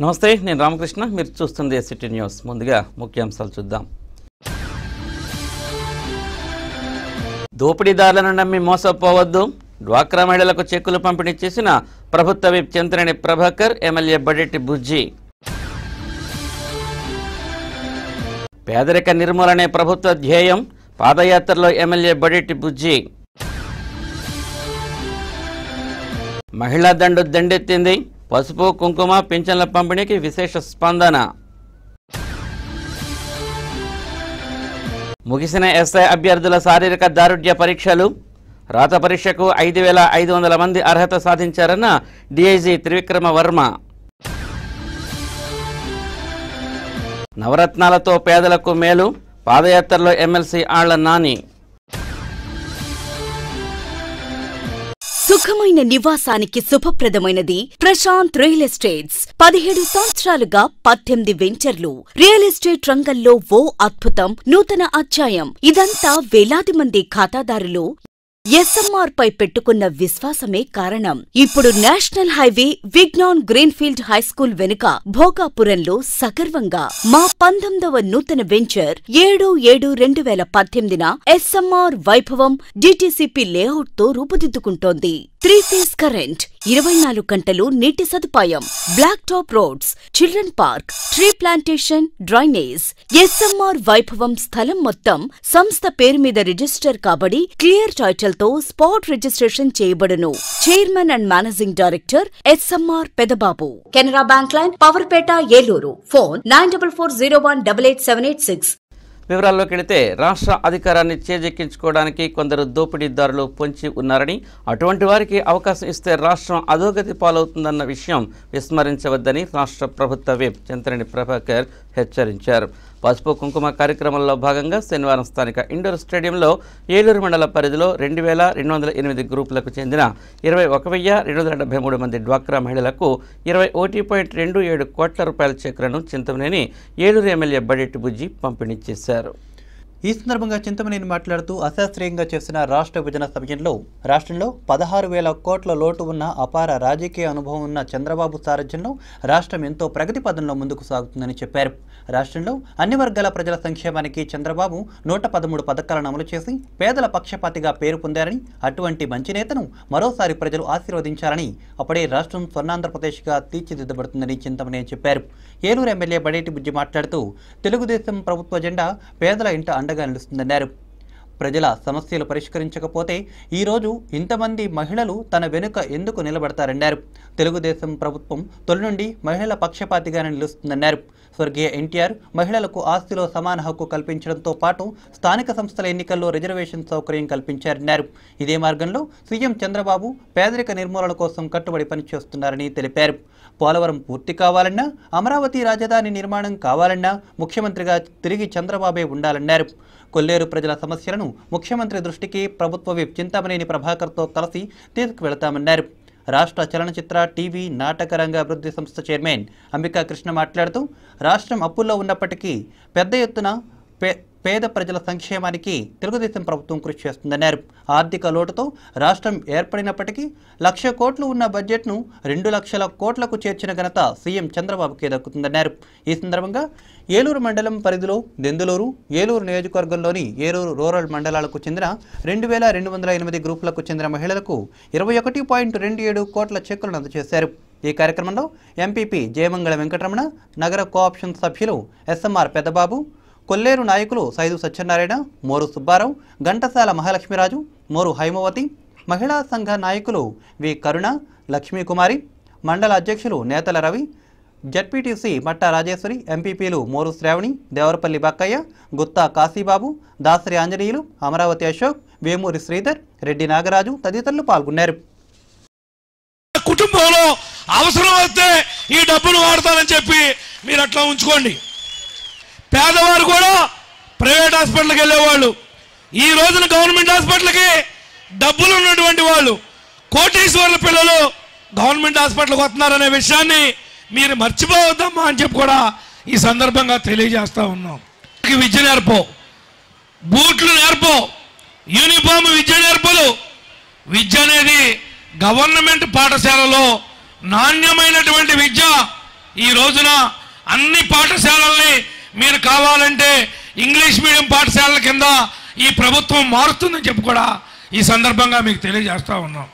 నమస్తే, నేను రామకృష్ణ. మీరు చూస్తుంది సిటీ న్యూస్. ముందుగా ముఖ్యాంశాలు చూద్దాం. దోపిడీదారులను నమ్మి మోసపోవద్దు. డ్వాక్రా మహిళలకు చెక్కులు పంపిణీ చేసిన ప్రభుత్వ విప్ చింతనేని ప్రభాకర్, ఎమ్మెల్యే బడెట్టి బుజ్జి. పేదరిక నిర్మూలనే ప్రభుత్వ ధ్యేయం. పాదయాత్రలో ఎమ్మెల్యే బడెట్టి బుజ్జి. మహిళా దండు దండెత్తింది. పసుపు కుంకుమ పింఛన్ల పంపిణీకి విశేష స్పందన. ముగిసిన ఎస్ఐ అభ్యర్థుల శారీరక దారుఢ్య పరీక్షలు. రాత పరీక్షకు 5,500 మంది అర్హత సాధించారన్న డీఐజీ త్రివిక్రమ వర్మ. నవరత్నాలతో పేదలకు మేలు. పాదయాత్రలో ఎమ్మెల్సీ ఆళ్ల నాని. సుఖమైన నివాసానికి శుభప్రదమైనది ప్రశాంత్ రియల్ ఎస్టేట్స్. 17 సంవత్సరాలుగా 18 వెంచర్లు. రియల్ ఎస్టేట్ రంగంలో ఓ అద్భుతం, నూతన అధ్యాయం. ఇదంతా వేలాది మంది ఖాతాదారులు ఎస్ఎంఆర్ పై పెట్టుకున్న విశ్వాసమే కారణం. ఇప్పుడు national highway Vignan greenfield high school వెనుక భోగాపురంలో సగర్వంగా మా 19వ నూతన వెంచర్ 7/7/2018న ఎస్ఎంఆర్ వైభవం డిటిసిపి లేఅవుట్ తో రూపుదిద్దుకుంటోంది. 3 ఫేజ్ కరెంట్, 24 గంటలు నీటి సదుపాయం, black top roads, children park, tree plantation, drainage. SMR Vaibhavam స్థలం మొత్తం సంస్థ పేరు మీద రిజిస్టర్ కాబడి క్లియర్ టైటిల్ తో స్పాట్ రిజిస్ట్రేషన్ చేయబడును. Chairman and managing director SMR Pedababu. Canara bank line, Powerpet, Eluru. Phone 9440188786. వివరాల్లోకి వెళితే, రాష్ట్ర అధికారాన్ని చేజెక్కించుకోవడానికి కొందరు దోపిడీదారులు పొంచి ఉన్నారని, అటువంటి వారికి అవకాశం ఇస్తే రాష్ట్రం అధోగతి పాలవుతుందన్న విషయం విస్మరించవద్దని రాష్ట్ర ప్రభుత్వ విప్ చింతనేని ప్రభాకర్ హెచ్చరించారు. పసుపు కుంకుమ కార్యక్రమంలో భాగంగా శనివారం స్థానిక ఇండోర్ స్టేడియంలో ఏలూరు మండల పరిధిలో 2,208 గ్రూపులకు చెందిన 21,273 మంది డ్వాక్రా మహిళలకు 21.27 కోట్ల రూపాయల చెక్కులను చింతమనేని ఏలూరు ఎమ్మెల్యే బడెట్టి బుజ్జి పంపిణీ చేశారు. ఈ సందర్భంగా చింతమనేని మాట్లాడుతూ, అశాస్త్రీయంగా చేసిన రాష్ట్ర విభజన సమయంలో రాష్ట్రంలో 16,000 కోట్ల లోటు ఉన్న అపార రాజకీయ అనుభవం ఉన్న చంద్రబాబు సారథ్యంలో రాష్ట్రం ఎంతో ప్రగతి పదంలో ముందుకు సాగుతుందని చెప్పారు. రాష్ట్రంలో అన్ని వర్గాల ప్రజల సంక్షేమానికి చంద్రబాబు 113 పథకాలను అమలు చేసి పేదల పక్షపాతిగా పేరు పొందారని, అటువంటి మంచి నేతను మరోసారి ప్రజలు ఆశీర్వదించాలని, అప్పుడే రాష్ట్రం స్వర్ణాంధ్రప్రదేశ్గా తీర్చిదిద్దబడుతుందని చింతమనేని చెప్పారు. ఏలూరు ఎమ్మెల్యే బడెట్టి బుజ్జి మాట్లాడుతూ, తెలుగుదేశం ప్రభుత్వ జెండా పేదల ఇంట అండగా నిలుస్తుందన్నారు. ప్రజల సమస్యలు పరిష్కరించకపోతే ఈరోజు ఇంతమంది మహిళలు తన వెనుక ఎందుకు నిలబడతారన్నారు. తెలుగుదేశం ప్రభుత్వం తొలి నుండి మహిళల పక్షపాతిగానే నిలుస్తుందన్నారు. స్వర్గీయ ఎన్టీఆర్ మహిళలకు ఆస్తిలో సమాన హక్కు కల్పించడంతో పాటు స్థానిక సంస్థల ఎన్నికల్లో రిజర్వేషన్ సౌకర్యం కల్పించారన్నారు. ఇదే మార్గంలో సీఎం చంద్రబాబు పేదరిక నిర్మూలన కోసం కట్టుబడి పనిచేస్తున్నారని తెలిపారు. పోలవరం పూర్తి కావాలన్నా, అమరావతి రాజధాని నిర్మాణం కావాలన్నా ముఖ్యమంత్రిగా తిరిగి చంద్రబాబే ఉండాలన్నారు. కొల్లేరు ప్రజల సమస్యలను ముఖ్యమంత్రి దృష్టికి ప్రభుత్వ విప్ చింతమనేని ప్రభాకర్తో కలిసి తీసుకువెళతామన్నారు. రాష్ట్ర చలనచిత్ర, టీవీ, నాటక రంగ అభివృద్ధి సంస్థ చైర్మన్ అంబికా కృష్ణ మాట్లాడుతూ, రాష్ట్రం అప్పుల్లో ఉన్నప్పటికీ పెద్ద ఎత్తున పేద ప్రజల సంక్షేమానికి తెలుగుదేశం ప్రభుత్వం కృషి చేస్తుందన్నారు. ఆర్థిక లోటుతో రాష్ట్రం ఏర్పడినప్పటికీ 1,00,000 కోట్లు ఉన్న బడ్జెట్ను 2,00,000 కోట్లకు చేర్చిన ఘనత సీఎం చంద్రబాబుకే దక్కుతుందన్నారు. ఈ సందర్భంగా ఏలూరు మండలం పరిధిలో దెందులూరు, ఏలూరు నియోజకవర్గంలోని ఏలూరు రూరల్ మండలాలకు చెందిన 2,208 గ్రూపులకు చెందిన మహిళలకు 21.27 కోట్ల చెక్కులను అందజేశారు. ఈ కార్యక్రమంలో ఎంపీపీ జయమంగళ వెంకటరమణ, నగర కోఆప్షన్ సభ్యులు ఎస్ఎంఆర్ పెద్దబాబు, కొల్లేరు నాయకులు సైదు సత్యనారాయణ, మోరు సుబ్బారావు, ఘంటసాల మహాలక్ష్మీరాజు, మోరు హైమవతి, మహిళా సంఘ నాయకులు వి కరుణ, లక్ష్మీకుమారి, మండల అధ్యక్షులు నేతల రవి, జడ్పీటీసీ మట్టా రాజేశ్వరి, ఎంపీపీలు మోరు శ్రావణి, దేవరపల్లి బక్కయ్య, గుత్తా కాశీబాబు, దాసరి ఆంజనేయులు, అమరావతి అశోక్, వేమూరి శ్రీధర్, రెడ్డి నాగరాజు తదితరులు పాల్గొన్నారు. కుటుంబంలో అవసరం వస్తే ఈ డబ్బును వాడతానని చెప్పి మీరు అట్లా ఉంచుకోండి. పేదవారు కూడా ప్రైవేట్ హాస్పిటల్కి వెళ్ళేవాళ్ళు ఈ రోజున గవర్నమెంట్ హాస్పిటల్కి డబ్బులు ఉన్నటువంటి వాళ్ళు, కోటీశ్వర్ల పిల్లలు గవర్నమెంట్ హాస్పిటల్కి వస్తున్నారనే విషయాన్ని మీరు మర్చిపోవద్దమ్మా అని చెప్పి కూడా ఈ సందర్భంగా తెలియజేస్తా ఉన్నాం. విద్య నేర్పో, బూట్లు నేర్పో, యూనిఫామ్ విద్య నేర్పదు. విద్య అనేది గవర్నమెంట్ పాఠశాలలో నాణ్యమైనటువంటి విద్య ఈ రోజున అన్ని పాఠశాలల్ని మీరు కావాలంటే ఇంగ్లీష్ మీడియం పాఠశాలల కింద ఈ ప్రభుత్వం మారుతుందని చెప్పి కూడా ఈ సందర్భంగా మీకు తెలియజేస్తూ ఉన్నాం.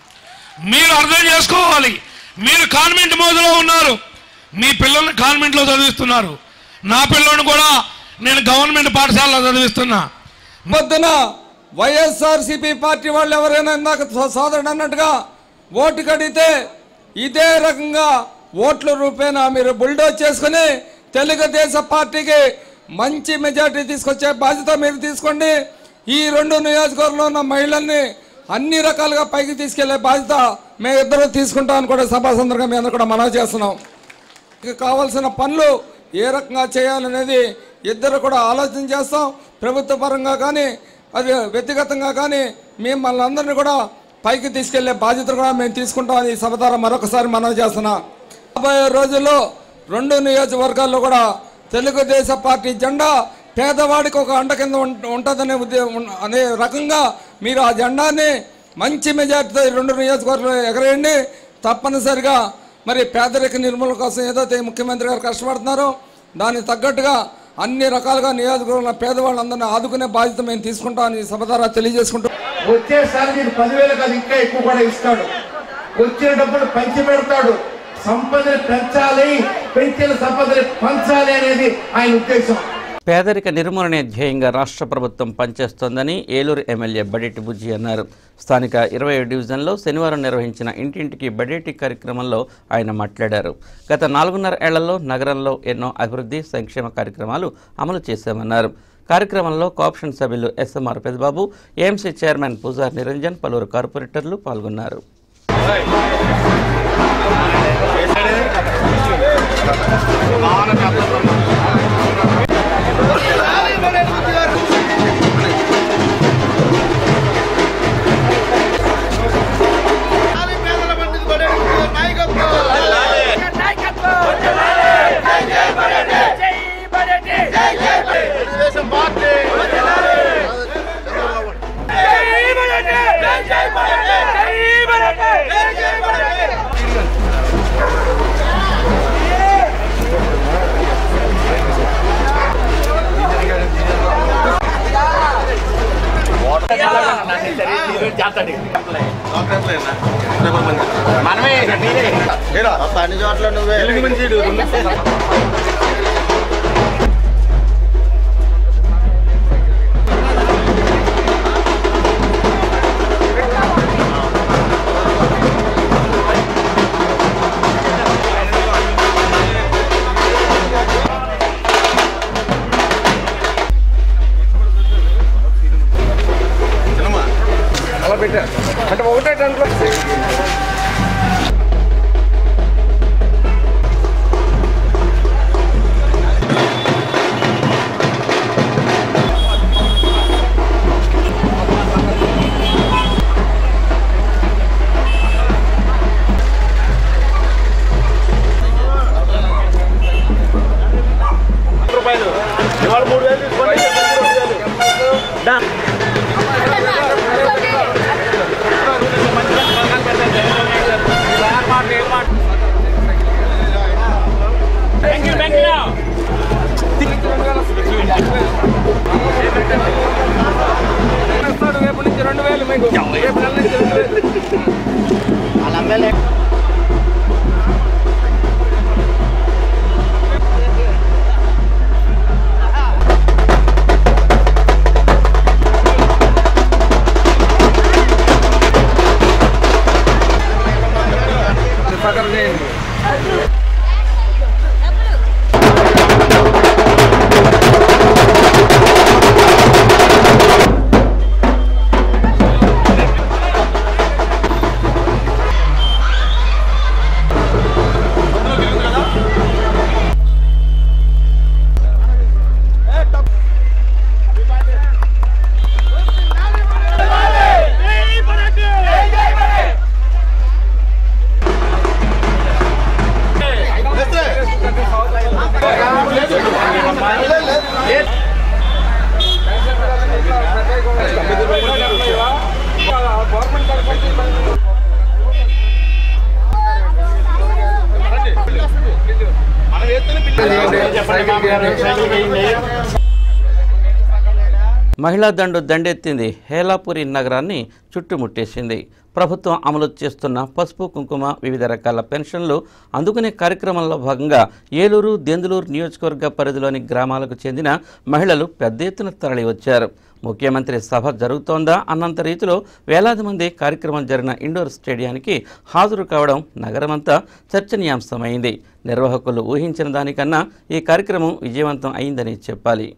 మీరు అర్థం చేసుకోవాలి, మీరు కాన్వెంట్ మోదులో ఉన్నారు, మీ పిల్లల్ని కాన్వెంట్లో చదివిస్తున్నారు. నా పిల్లల్ని కూడా నేను గవర్నమెంట్ పాఠశాలలో చదివిస్తున్నా. పొద్దున వైఎస్ఆర్సీపీ పార్టీ వాళ్ళు ఎవరైనా ఇందాక సోదరుడు అన్నట్టుగా ఓటు కడిగితే ఇదే రకంగా ఓట్ల రూపేణా మీరు బుల్డోజ్ చేసుకుని తెలుగుదేశం పార్టీకి మంచి మెజార్టీ తీసుకొచ్చే బాధ్యత మీరు తీసుకోండి. ఈ 2 నియోజకవర్గంలో ఉన్న మహిళల్ని అన్ని రకాలుగా పైకి తీసుకెళ్లే బాధ్యత మేము ఇద్దరు తీసుకుంటామని కూడా సభా సందర్భంగా మీ అందరూ కూడా మనవి చేస్తున్నాం. కావాల్సిన పనులు ఏ రకంగా చేయాలనేది ఇద్దరు కూడా ఆలోచన చేస్తాం. ప్రభుత్వ పరంగా కానీ అది వ్యక్తిగతంగా కానీ మిమ్మల్ని అందరినీ కూడా పైకి తీసుకెళ్లే బాధ్యత కూడా మేము తీసుకుంటామని ఈ సభ ద్వారా మరొకసారి మనవి చేస్తున్నాం. రాబోయే రోజుల్లో 2 నియోజకవర్గాల్లో కూడా తెలుగుదేశం పార్టీ జెండా పేదవాడికి ఒక అండ కింద ఉంటుందనే అనే రకంగా మీరు ఆ జెండాని మంచి మెజార్టీతో 2 నియోజకవర్గాలు ఎగరేయండి. తప్పనిసరిగా మరి పేదరిక నిర్మూలన కోసం ఏదైతే ముఖ్యమంత్రి గారు కష్టపడుతున్నారో దానికి తగ్గట్టుగా అన్ని రకాలుగా నియోజకవర్గంలో పేదవాళ్ళందరినీ ఆదుకునే బాధ్యత మేము తీసుకుంటామని సభ ద్వారా తెలియజేసుకుంటాం. వచ్చేసారి మీరు 10,000 కాదు ఇంకా ఎక్కువ కూడా ఇస్తాడు. వచ్చిన డబ్బులు పంచి పెడతాడు. సంపదని పెంచాలి, పెంచిన సంపదని పంచాలి అనేది ఆయన ఉద్దేశం. పేదరిక నిర్మూలనే ధ్యేయంగా రాష్ట్ర ప్రభుత్వం పనిచేస్తోందని ఏలూరు ఎమ్మెల్యే బడేటి బుజ్జి అన్నారు. స్థానిక 20వ డివిజన్లో శనివారం నిర్వహించిన ఇంటింటికి బడేటి కార్యక్రమంలో ఆయన మాట్లాడారు. గత 4.5 ఏళ్లలో నగరంలో ఎన్నో అభివృద్ధి సంక్షేమ కార్యక్రమాలు అమలు చేశామన్నారు. కార్యక్రమంలో కోఆప్షన్ సభ్యులు SMR Pedababu, AMC chairman Pujar Niranjan, పలువురు కార్పొరేటర్లు పాల్గొన్నారు. మనమే అన్ని చోట్ల నువ్వే అలా పెట్టారు అంటే ఒకటే టన్లో రూపాయలు ఇవాళ 3,000 తీసుకోండి. రేపు నుంచి 2,000 మీకు రేపు నెల నుంచి 2,000 అలా అమ్మలే. మహిళా దండు దండెత్తింది, హేలాపురి నగరాన్ని చుట్టుముట్టేసింది. ప్రభుత్వం అమలు చేస్తున్న పసుపు కుంకుమ వివిధ రకాల పెన్షన్లు అందుకునే కార్యక్రమంలో భాగంగా ఏలూరు దెందులూరు నియోజకవర్గ పరిధిలోని గ్రామాలకు చెందిన మహిళలు పెద్ద ఎత్తున తరలివచ్చారు. ముఖ్యమంత్రి సభ జరుగుతోందా అన్నంత రీతిలో వేలాది మంది కార్యక్రమం జరిగిన ఇండోర్ స్టేడియానికి హాజరు కావడం నగరమంతా చర్చనీయాంశమైంది. నిర్వాహకులు ఊహించిన దానికన్నా ఈ కార్యక్రమం విజయవంతం అయిందని చెప్పాలి.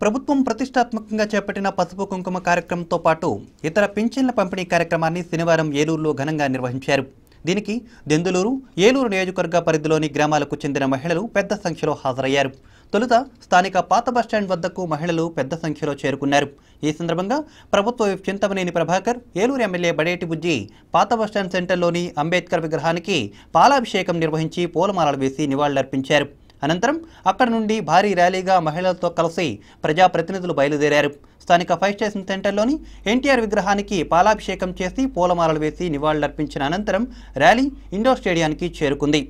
ప్రభుత్వం ప్రతిష్టాత్మకంగా చేపట్టిన పసుపు కుంకుమ కార్యక్రమంతో పాటు ఇతర పింఛన్ల పంపిణీ కార్యక్రమాన్ని శనివారం ఏలూరులో ఘనంగా నిర్వహించారు. దీనికి దెందులూరు, ఏలూరు నియోజకవర్గ పరిధిలోని గ్రామాలకు చెందిన మహిళలు పెద్ద సంఖ్యలో హాజరయ్యారు. తొలుత స్థానిక పాత బస్టాండ్ వద్దకు మహిళలు పెద్ద సంఖ్యలో చేరుకున్నారు. ఈ సందర్భంగా ప్రభుత్వ విప్ చింతమనేని ప్రభాకర్, ఏలూరు ఎమ్మెల్యే బడేటి బుజ్జి పాత బస్టాండ్ సెంటర్లోని అంబేద్కర్ విగ్రహానికి పాలాభిషేకం నిర్వహించి పూలమాలలు వేసి నివాళులర్పించారు. అనంతరం అక్కడి నుండి భారీ ర్యాలీగా మహిళలతో కలిసి ప్రజాప్రతినిధులు బయలుదేరారు. స్థానిక ఫైర్ స్టేషన్ సెంటర్లోని ఎన్టీఆర్ విగ్రహానికి పాలాభిషేకం చేసి పూలమాలలు వేసి నివాళులర్పించిన అనంతరం ర్యాలీ ఇండోర్ స్టేడియానికి చేరుకుంది.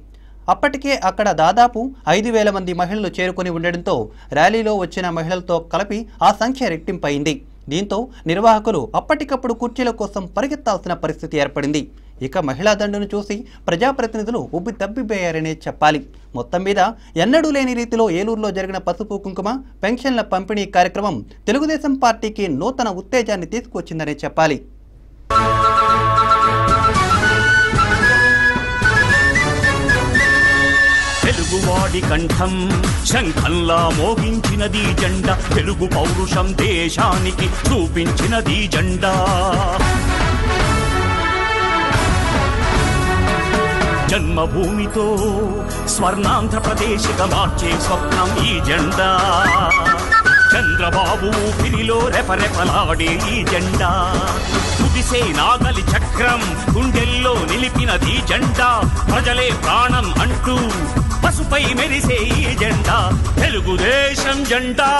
అప్పటికే అక్కడ దాదాపు 5,000 మంది మహిళలు చేరుకుని ఉండడంతో ర్యాలీలో వచ్చిన మహిళలతో కలిపి ఆ సంఖ్య రెట్టింపైంది. దీంతో నిర్వాహకులు అప్పటికప్పుడు కుర్చీల కోసం పరిగెత్తాల్సిన పరిస్థితి ఏర్పడింది. ఇక మహిళా దండును చూసి ప్రజాప్రతినిధులు ఉబ్బి తబ్బిపోయారనే చెప్పాలి. మొత్తం మీద ఎన్నడూ లేని రీతిలో ఏలూరులో జరిగిన పసుపు కుంకుమ పెన్షన్ల పంపిణీ కార్యక్రమం తెలుగుదేశం పార్టీకి నూతన ఉత్తేజాన్ని తీసుకొచ్చిందనే చెప్పాలి. తెలుగువాడి కంఠం శంఖంలా మోగించినది జెండా, తెలుగు పౌరుషం దేశానికి చూపించినది జెండా. జన్మభూమితో స్వర్ణాంధ్రప్రదేశ్గా మార్చే స్వప్నం ఈ జెండా. చంద్రబాబు ఊపిరిలో రెపరెపలాడే ఈ జెండా. కుదిసే నాగలి చక్రం గుండెల్లో నిలిపినది జెండా. ప్రజలే ప్రాణం అంటూ పసుపై మెరిసే ఈ జెండా. తెలుగుదేశం జెండా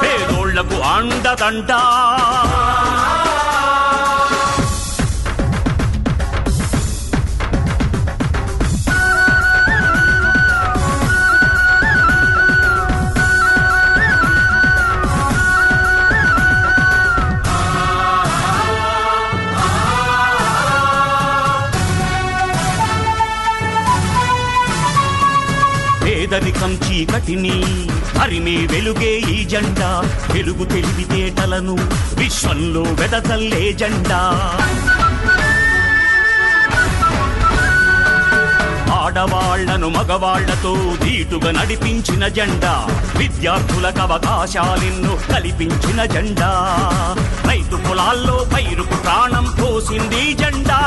పేదోళ్లకు అండదండా. పేదరికం చీకటిని హరిమే వెలుగే ఈ జెండా. వెలుగు తెలివితేటలను విశ్వంలో వెదజల్లే జెండా. ఆడవాళ్లను మగవాళ్లతో ధీటుగా నడిపించిన జెండా. విద్యార్థులకు అవకాశాలెన్నో కల్పించిన జెండా. రైతు పొలాల్లో పైరుకు ప్రాణం పోసింది జెండా.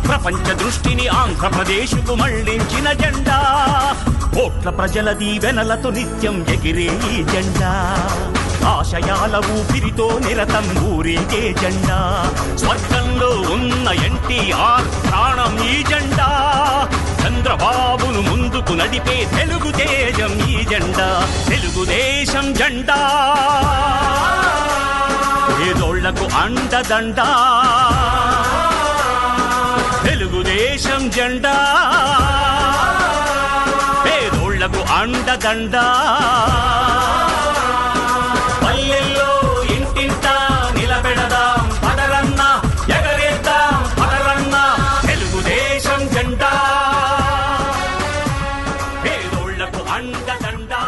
ప్రపంచ దృష్టిని ఆంధ్రప్రదేశ్కు మళ్లించిన జెండా. కోట్ల ప్రజల దీవెనలతో నిత్యం ఎగిరే ఈ జెండా. ఆశయాల ఊపిరితో నిరతం ఊరేగే జెండా. స్వర్గంలో ఉన్న ఎన్టీఆర్ ప్రాణం ఈ జెండా. చంద్రబాబును ముందుకు నడిపే తెలుగు తేజం ఈ జెండా. తెలుగుదేశం జెండా పేదోళ్లకు అండదండా. తెలుగుదేశం జెండా పేదోళ్లకు అండదండా. పల్లెల్లో ఇంటింటా నిలబెడదాం పదరన్న, ఎగరేద్దాం పదరన్న. తెలుగుదేశం జెండా పేదోళ్లకు అండదండా.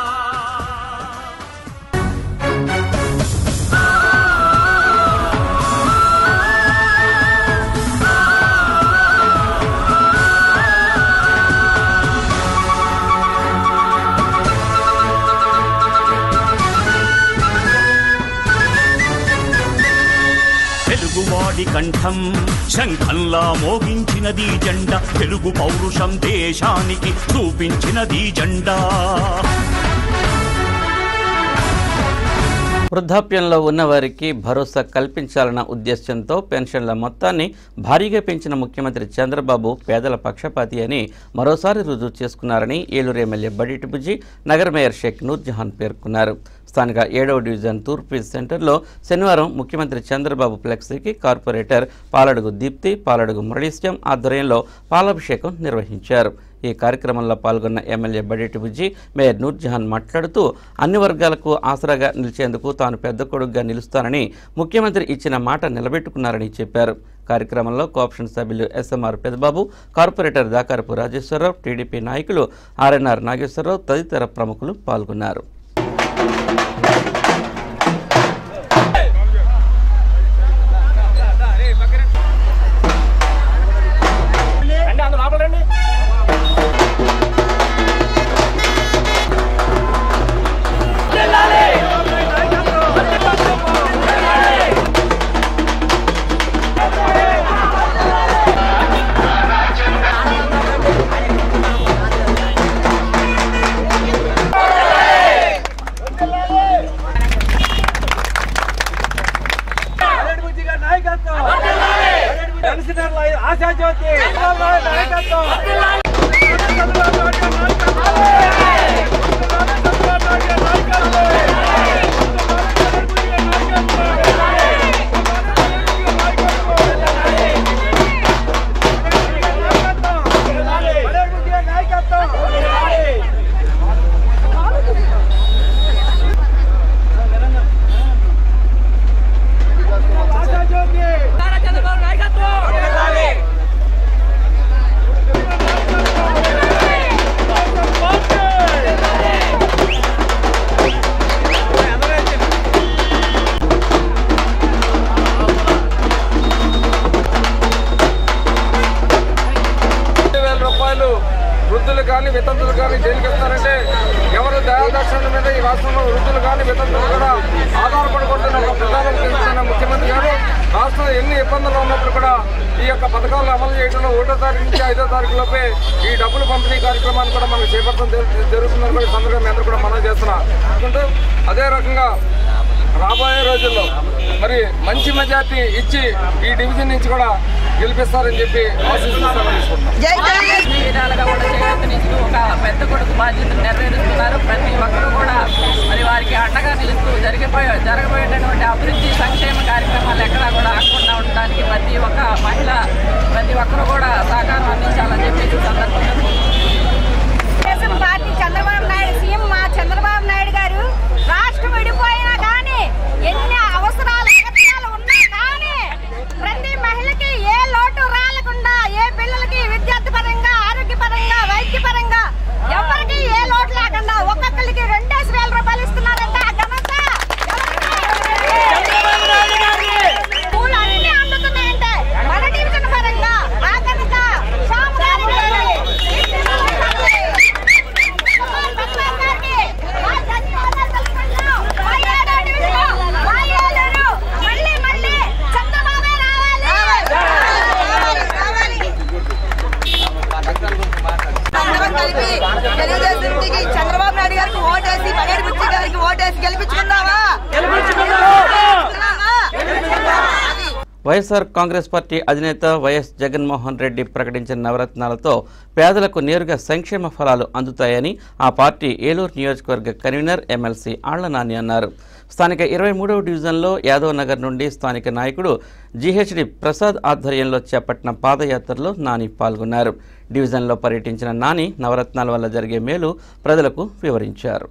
తెలుగువాడి కంఠం శంఖంలా మోగించినది జెండా. తెలుగు పౌరుషం దేశానికి చూపించినది జెండా. వృద్ధాప్యంలో ఉన్నవారికి భరోసా కల్పించాలన్న ఉద్దేశంతో పెన్షన్ల మొత్తాన్ని భారీగా పెంచిన ముఖ్యమంత్రి చంద్రబాబు పేదల పక్షపాతి అని మరోసారి రుజువు చేసుకున్నారని ఏలూరు ఎమ్మెల్యే బడేటి బుజ్జి, నగర మేయర్ షేక్ నూర్జహాన్ పేర్కొన్నారు. స్థానిక 7వ డివిజన్ తూర్పు సెంటర్లో శనివారం ముఖ్యమంత్రి చంద్రబాబు ఫ్లెక్సీకి కార్పొరేటర్ పాలడుగు దీప్తి, పాలడుగు మురళీశ్యం ఆధ్వర్యంలో పాలాభిషేకం నిర్వహించారు. ఈ కార్యక్రమంలో పాల్గొన్న ఎమ్మెల్యే బడేటి బుజ్జి మేయర్ నూర్జహాన్ మాట్లాడుతూ అన్ని వర్గాలకు ఆసరాగా నిలిచేందుకు తాను పెద్ద కొడుకుగా నిలుస్తానని ముఖ్యమంత్రి ఇచ్చిన మాట నిలబెట్టుకున్నారని చెప్పారు. కార్యక్రమంలో కోఆప్షన్ సభ్యులు ఎస్ఎంఆర్ పెదబాబు, కార్పొరేటర్ దాకారపు రాజేశ్వరరావు, టీడీపీ నాయకులు ఆర్ఎన్ఆర్ నాగేశ్వరరావు తదితర ప్రముఖులు పాల్గొన్నారు. వృద్ధులు కానీ వితంతులు కానీ జైలుకి ఇస్తారంటే ఎవరు దయాదర్శనం మీద ఈ రాష్ట్రంలో వృద్ధులు కానీ వితంతులు కూడా ఆధారపడకూడదని ఒక ప్రధాన ముఖ్యమంత్రి గారు రాష్ట్రంలో ఎన్ని ఇబ్బందులు ఉన్నప్పుడు కూడా ఈ యొక్క పథకాలను అమలు చేయడంలో 1వ తారీఖు నుంచి 5వ తారీఖులోపే ఈ డబ్బులు పంపిణీ కార్యక్రమాన్ని కూడా మనకు చేపట్టడం జరుగుతుందని కూడా ఈ సందర్భంగా మీ అందరూ కూడా మనం చేస్తున్నాం. అదే రకంగా రాబోయే రోజుల్లో మరి మంచి మెజార్టీ ఇచ్చి ఈ డివిజన్ నుంచి కూడా గెలిపిస్తారని చెప్పి విధాలుగా కూడా చేయూతనిస్తూ ఒక పెద్ద కొడుకు బాధ్యతను నెరవేరుస్తున్నారు. ప్రతి ఒక్కరూ కూడా మరి వారికి అండగా నిలుస్తూ జరగబోయేటటువంటి అభివృద్ధి సంక్షేమ కార్యక్రమాలు ఎక్కడా కూడా ఆగకుండా ఉండడానికి ప్రతి ఒక్క మహిళ ప్రతి ఒక్కరూ కూడా సహకారం అందించాలని చెప్పి సందర్భంగా పార్టీ చంద్రబాబు నాయుడు సీఎం మా చంద్రబాబు నాయుడు గారు రాష్ట్రం విడిపోయినా కానీ ఎన్ని అవసరాలు ఉన్నా కానీ ప్రతి మహిళకి ఏ లోటు రాలకుండా ఏ పిల్లలకి విద్యార్థి పరంగా ఆరోగ్యపరంగా వైద్యపరంగా ఎవరికి ఏ లోటు లేకుండా ఒక్కొక్కరికి 2,000 రూపాయలు ఇస్తున్నారంటే ఆ ఘనత స్కూల్ అన్ని అందుతున్నాయంటే మన డివిజన్ పరంగా ఆ ఘనత చంద్రబాబు నాయుడు గారికి ఓటేసి బగేటి బుచ్చి గారికి ఓటేసి గెలిపించుకుందామా? వైఎస్ఆర్ కాంగ్రెస్ పార్టీ అధినేత వైఎస్ జగన్మోహన్ రెడ్డి ప్రకటించిన నవరత్నాలతో పేదలకు నేరుగా సంక్షేమ ఫలాలు అందుతాయని ఆ పార్టీ ఏలూరు నియోజకవర్గ కన్వీనర్ ఎమ్మెల్సీ ఆళ్ల నాని అన్నారు. స్థానిక 23వ డివిజన్లో యాదవ్ నగర్ నుండి స్థానిక నాయకుడు జీహెచ్డి ప్రసాద్ ఆధ్వర్యంలో చేపట్టిన పాదయాత్రలో నాని పాల్గొన్నారు. డివిజన్లో పర్యటించిన నాని నవరత్నాల వల్ల జరిగే మేలు ప్రజలకు వివరించారు.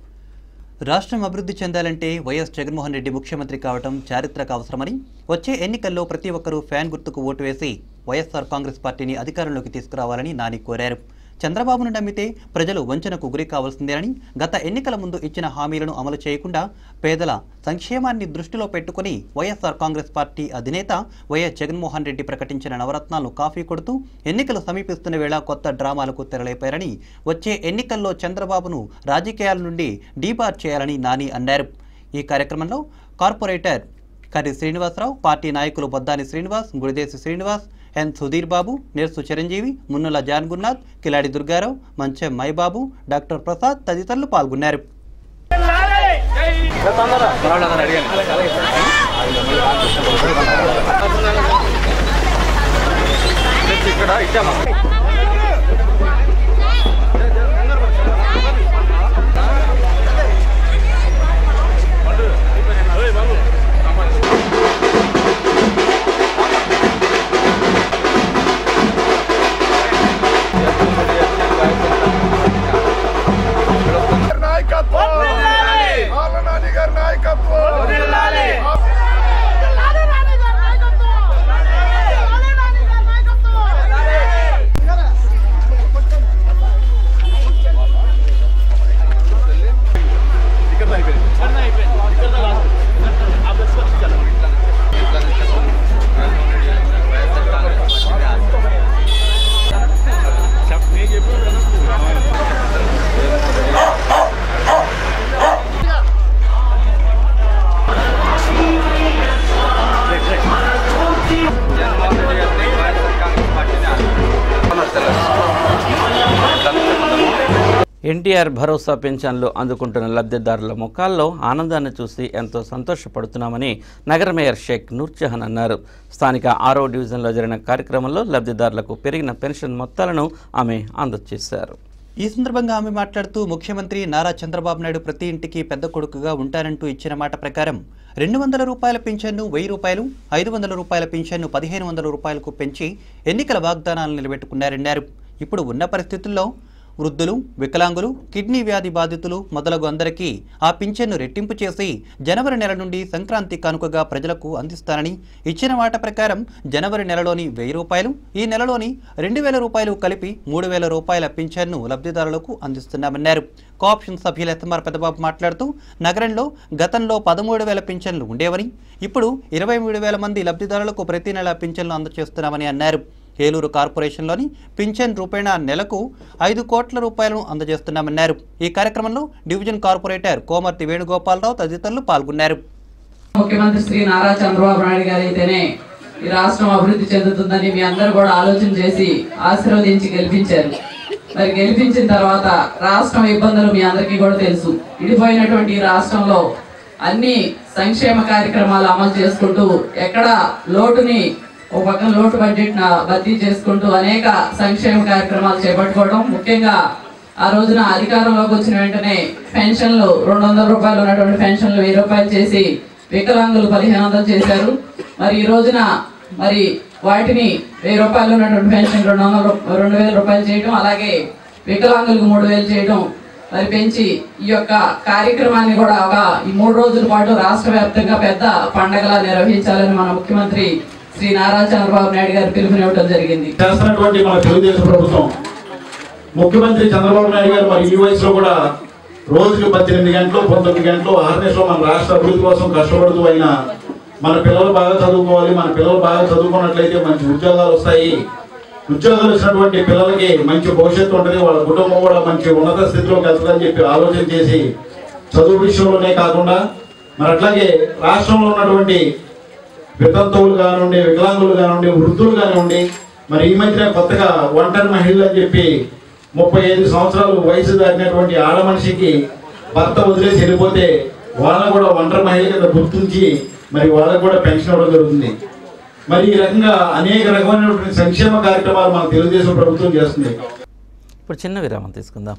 రాష్ట్రం అభివృద్ధి చెందాలంటే వైఎస్ జగన్మోహన్ రెడ్డి ముఖ్యమంత్రి కావడం చారిత్రక అవసరమని, వచ్చే ఎన్నికల్లో ప్రతి ఒక్కరూ ఫ్యాన్ గుర్తుకు ఓటు వేసి వైఎస్ఆర్ కాంగ్రెస్ పార్టీని అధికారంలోకి తీసుకురావాలని నాని కోరారు. చంద్రబాబును నమ్మితే ప్రజలు వంచనకు గురి కావాల్సిందేనని, గత ఎన్నికల ముందు ఇచ్చిన హామీలను అమలు చేయకుండా పేదల సంక్షేమాన్ని దృష్టిలో పెట్టుకుని వైఎస్ఆర్ కాంగ్రెస్ పార్టీ అధినేత వైఎస్ జగన్మోహన్ రెడ్డి ప్రకటించిన నవరత్నాలను కాఫీ కొడుతూ ఎన్నికలు సమీపిస్తున్న వేళ కొత్త డ్రామాలకు తెరలేపారని, వచ్చే ఎన్నికల్లో చంద్రబాబును రాజకీయాల నుండి డీబార్ చేయాలని నాని అన్నారు. ఈ కార్యక్రమంలో కార్పొరేటర్ కర్రి శ్రీనివాసరావు, పార్టీ నాయకులు బొద్దాని శ్రీనివాస్, గుడిదేశి శ్రీనివాస్, ఎన్ సుధీర్ బాబు, నేర్సు చిరంజీవి, మున్నుల జాన్ గురునాథ్, కిలాడి దుర్గారావు, మంచెం మైబాబు, డాక్టర్ ప్రసాద్ తదితరులు పాల్గొన్నారు. ఎన్టీఆర్ భరోసా పింఛన్లు అందుకుంటున్న లబ్ధిదారుల ముఖాల్లో ఆనందాన్ని చూసి ఎంతో సంతోషపడుతున్నామని నగర మేయర్ షేక్ నూర్జహాన్ అన్నారు. స్థానిక 6వ డివిజన్లో జరిగిన కార్యక్రమంలో లబ్ధిదారులకు పెరిగిన పెన్షన్ మొత్తాలను ఆమె అందజేశారు. ఈ సందర్భంగా ఆమె మాట్లాడుతూ ముఖ్యమంత్రి నారా చంద్రబాబు నాయుడు ప్రతి ఇంటికి పెద్ద కొడుకుగా ఉంటారంటూ ఇచ్చిన మాట ప్రకారం 200 రూపాయల పింఛన్ను 1000 రూపాయలు, 500 రూపాయల పింఛన్ను 1500 రూపాయలకు పెంచి ఎన్నికల వాగ్దానాలు నిలబెట్టుకున్నారన్నారు. ఇప్పుడు ఉన్న పరిస్థితుల్లో వృద్ధులు, వికలాంగులు, కిడ్నీ వ్యాధి బాధితులు మొదలగు అందరికీ ఆ పింఛన్ను రెట్టింపు చేసి జనవరి నెల నుండి సంక్రాంతి కానుకగా ప్రజలకు అందిస్తానని ఇచ్చిన మాట ప్రకారం జనవరి నెలలోని 1000 రూపాయలు, ఈ నెలలోని 2000 రూపాయలు కలిపి 3000 రూపాయల పింఛన్ను లబ్ధిదారులకు అందిస్తున్నామన్నారు. కోఆప్షన్ సభ్యులు ఎస్ఎంఆర్ పెద్దబాబు మాట్లాడుతూ నగరంలో గతంలో 13,000 పింఛన్లు ఉండేవని ఇప్పుడు 23,000 మంది లబ్ధిదారులకు ప్రతి నెల పింఛన్లు అందజేస్తున్నామని అన్నారు. ఏలూరు కార్పొరేషన్లోని పింఛన్ రూపేణా నెలకు 5 కోట్ల రూపాయలను అందజేస్తున్నామన్నారు. ఈ కార్యక్రమంలో డివిజన్ కార్పొరేటర్ కోమర్తి వేణుగోపాలరావు తదితరులు పాల్గొన్నారు. ముఖ్యమంత్రి శ్రీ నారా చంద్రబాబు నాయుడు గారు అయితేనే ఈ రాష్ట్రం అభివృద్ధి చెందుతుందని మీ అందరూ కూడా ఆలోచన చేసి ఆశీర్వదించి గెలిపించారు. మరి గెలిపించిన తర్వాత రాష్ట్రం ఇబ్బందులు మీ అందరికీ కూడా తెలుసు. విడిపోయినటువంటి ఈ రాష్ట్రంలో అన్ని సంక్షేమ కార్యక్రమాలు అమలు చేసుకుంటూ ఎక్కడ లోటుని ఒక పక్కన లోటు బడ్జెట్ భర్తీ చేసుకుంటూ అనేక సంక్షేమ కార్యక్రమాలు చేపట్టుకోవడం, ముఖ్యంగా ఆ రోజున అధికారంలోకి వచ్చిన వెంటనే పెన్షన్లు 200 రూపాయలు ఉన్నటువంటి పెన్షన్లు 1000 రూపాయలు చేసి వికలాంగులు 1500 చేశారు. మరి ఈ రోజున మరి వాటిని 1000 రూపాయలు ఉన్నటువంటి పెన్షన్ 2000 రూపాయలు చేయడం, అలాగే వికలాంగులకు 3000 చేయడం మరి పెంచి ఈ యొక్క కార్యక్రమాన్ని కూడా ఈ 3 రోజుల పాటు రాష్ట్ర వ్యాప్తంగా పెద్ద పండగలా నిర్వహించాలని మన ముఖ్యమంత్రి శ్రీ నారా చంద్రబాబు నాయుడు గారు పిలుపునివ్వడం జరిగింది. చేస్తున్నటువంటి మన తెలుగుదేశం ప్రభుత్వం ముఖ్యమంత్రి చంద్రబాబు నాయుడు గారు మరి ఈ వయసులో కూడా రోజుకి 18 గంటలు 19 గంటలు ఆర్నేస్లో మన రాష్ట్ర అభివృద్ధి కోసం కష్టపడుతూ అయినా మన పిల్లలు బాగా చదువుకోవాలి, మన పిల్లలు బాగా చదువుకున్నట్లయితే మంచి ఉద్యోగాలు వస్తాయి, ఉద్యోగాలు వచ్చినటువంటి పిల్లలకి మంచి భవిష్యత్తు ఉంటుంది, వాళ్ళ కుటుంబం కూడా మంచి ఉన్నత స్థితిలోకి వెళ్తుందని చెప్పి ఆలోచన చేసి చదువు విషయంలోనే కాకుండా మరి అట్లాగే రాష్ట్రంలో ఉన్నటువంటి వితంతువులు కానివ్వండి, వికలాంగులు కానివ్వండి, వృద్ధులు కానివ్వండి, మరి ఈ మధ్యన కొత్తగా ఒంటరి మహిళలు అని చెప్పి 35 సంవత్సరాలు వయసు దాటినటువంటి ఆడ మనిషికి భర్త వదిలేసి వెళ్ళిపోతే వాళ్ళని కూడా ఒంటరి మహిళ కింద గుర్తించి మరి వాళ్ళకు కూడా పెన్షన్ ఇవ్వడం జరుగుతుంది. మరి ఈ రకంగా అనేక రకమైనటువంటి సంక్షేమ కార్యక్రమాలు మన తెలుగుదేశం ప్రభుత్వం చేస్తుంది. ఇప్పుడు చిన్న విరామం తీసుకుందాం.